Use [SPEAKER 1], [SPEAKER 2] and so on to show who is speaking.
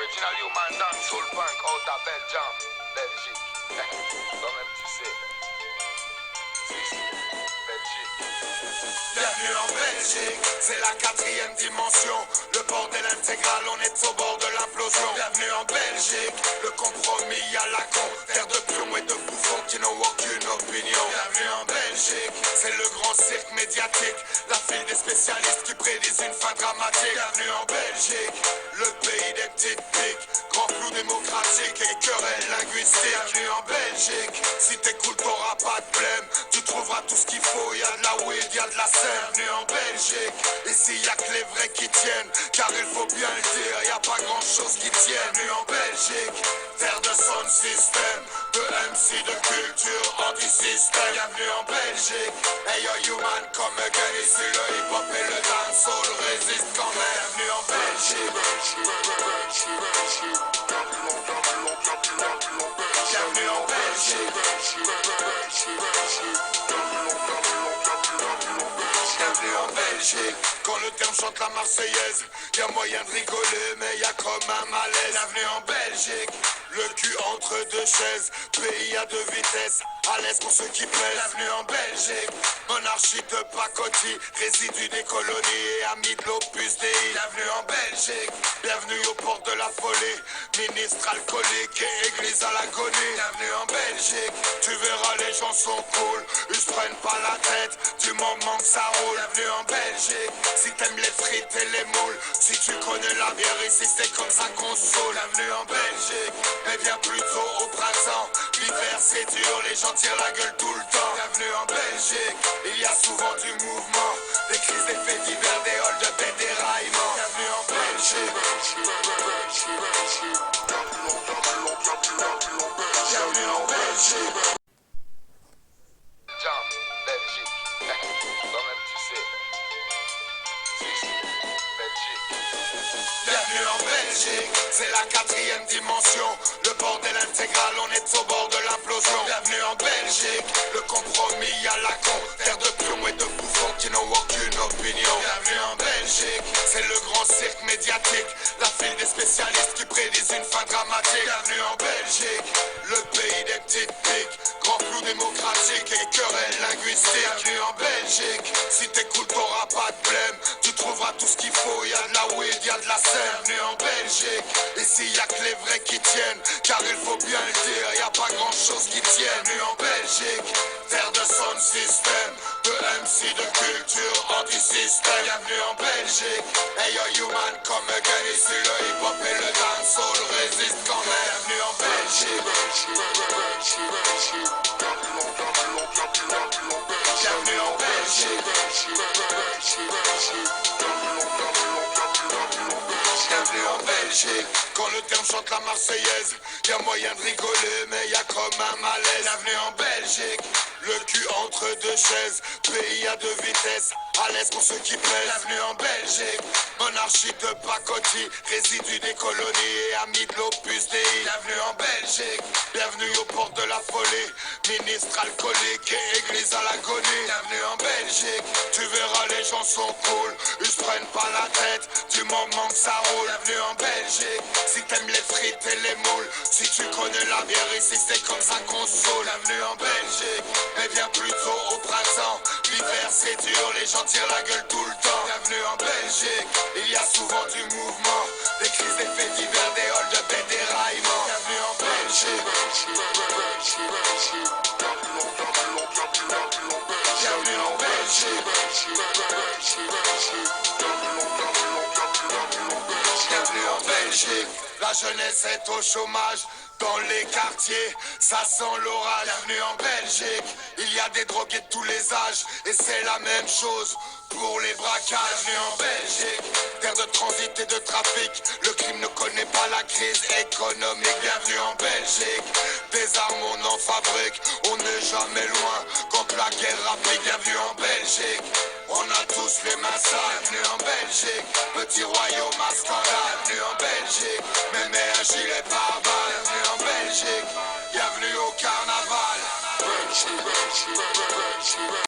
[SPEAKER 1] Original Human Dancehall Punk out of Belgium, Belgique. Toi-même tu sais. Belgique.
[SPEAKER 2] Bienvenue en Belgique, c'est la 4e dimension. Le bordel intégral, on est au bord de l'implosion. Bienvenue en Belgique, le compromis à la con. Terre de plomb et de bouffons qui n'ont aucune opinion. Bienvenue en Belgique, c'est le grand cirque médiatique. La file des spécialistes qui prédisent une fin dramatique. Bienvenue en Belgique, le pays des petites piques. Grand flou démocratique et querelle linguistique. Bienvenue en Belgique, si t'écoutes t'auras pas de blême. Tu trouveras tout ce qu'il faut, y'a de la weed, y'a de la scène. Bienvenue en Belgique, ici y'a que les vrais qui tiennent. Car il faut bien le dire, y'a pas grand chose qui tienne. Bienvenue en Belgique, terre de sound system, de MC, de culture anti-système. Bienvenue en Belgique, hey yo human come again. Ici le hip hop et le dancehall résistent quand même. Bienvenue en Belgique. Bienvenue en Belgique. Bienvenue en Belgique. Quand le terme chante la Marseillaise, y'a moyen de rigoler, mais y'a comme un malaise. Bienvenue en Belgique, le cul entre deux chaises, pays à deux vitesses, à l'aise pour ceux qui plaisent. Bienvenue en Belgique, monarchie de pacotille, résidu des colonies et amis de l'opus Dei. Bienvenue en Belgique, bienvenue aux portes de la folie, ministre alcoolique et église à l'agonie. Bienvenue en Belgique, tu verras les gens sont cool, ils se prennent pas la tête du moment que ça roule. Bienvenue en Belgique, si t'aimes les frites et les moules, si tu connais la bière ici c'est comme ça qu'on saoule. Bienvenue en Belgique, mais viens plutôt au printemps, l'hiver c'est dur, les gens tirent la gueule tout le temps. Bienvenue en Belgique, il y a souvent du mouvement, des crises, des faits divers, des hold-up et des raillements. Bienvenue en Belgique. Bienvenue en Belgique.
[SPEAKER 1] Jam, Belgique. Toi-même tu sais. Belgique.
[SPEAKER 2] Bienvenue en Belgique, c'est la 4e dimension. Le bordel intégral, on est au bord de l'implosion. Bienvenue en Belgique, le compromis à la con. Terre de plomb et de bouffons qui n'ont aucune opinion. Bienvenue en Belgique, c'est le grand cirque médiatique. La file des spécialistes qui prédisent une fin dramatique. Bienvenue en Belgique, le pays des petites piques. Grand flou démocratique et querelle linguistique. Bienvenue en Belgique, si t'écoutes t'auras pas de blême. Tu trouveras tout ce qu'il faut, y'a de la weed, y'a de la scène. Bienvenue en Belgique, ici y'a que les vrais qui tiennent. Car il faut bien le dire, y'a pas grand chose qui tienne. Bienvenue en Belgique, terre de sound system, de MC, de culture anti-système. Bienvenue en Belgique, hey yo human come again. Ici le hip hop et le dancehall résistent quand même. Bienvenue en Belgique. Bienvenue en Belgique. Bienvenue en Belgique, quand le terme chante la Marseillaise, y'a moyen de rigoler, mais y'a comme un malaise. Bienvenue en Belgique, le cul entre deux chaises, pays à deux vitesses, à l'aise pour ceux qui plaisent. Bienvenue en Belgique, monarchie de pacotille, résidu des colonies et amis de l'opus Dei. Bienvenue en Belgique, bienvenue aux portes de la folie, ministre alcoolique et église à l'agonie. Bienvenue en Belgique, tu verras les gens sont cool, ils se prennent pas la tête du moment que ça roule. Bienvenue en Belgique, si t'aimes les frites et les moules, si tu connais la bière ici c'est comme ça qu'on saoule. Bienvenue en Belgique, mais viens plutôt au printemps, l'hiver c'est dur, les gens tirent la gueule tout le temps. Bienvenue en Belgique, il y a souvent du mouvement, des crises, des faits divers, des hold-up et des raillements. Bienvenue en Belgique. Bienvenue en Belgique. Bienvenue en Belgique, la jeunesse est au chômage. Dans les quartiers, ça sent l'orage. Bienvenue en Belgique, il y a des drogués de tous les âges. Et c'est la même chose pour les braquages. Bienvenue en Belgique, terre de transit et de trafic. Le crime ne connaît pas la crise économique. Bienvenue en Belgique, des armes on en fabrique. On n'est jamais loin quand la guerre rapplique. Bienvenue en Belgique, on a tous les mains sales. Bienvenue en Belgique, petit royaume à scandale. Bienvenue en Belgique, même un gilet pare-balles. Bienvenue en Belgique, bienvenue au carnaval.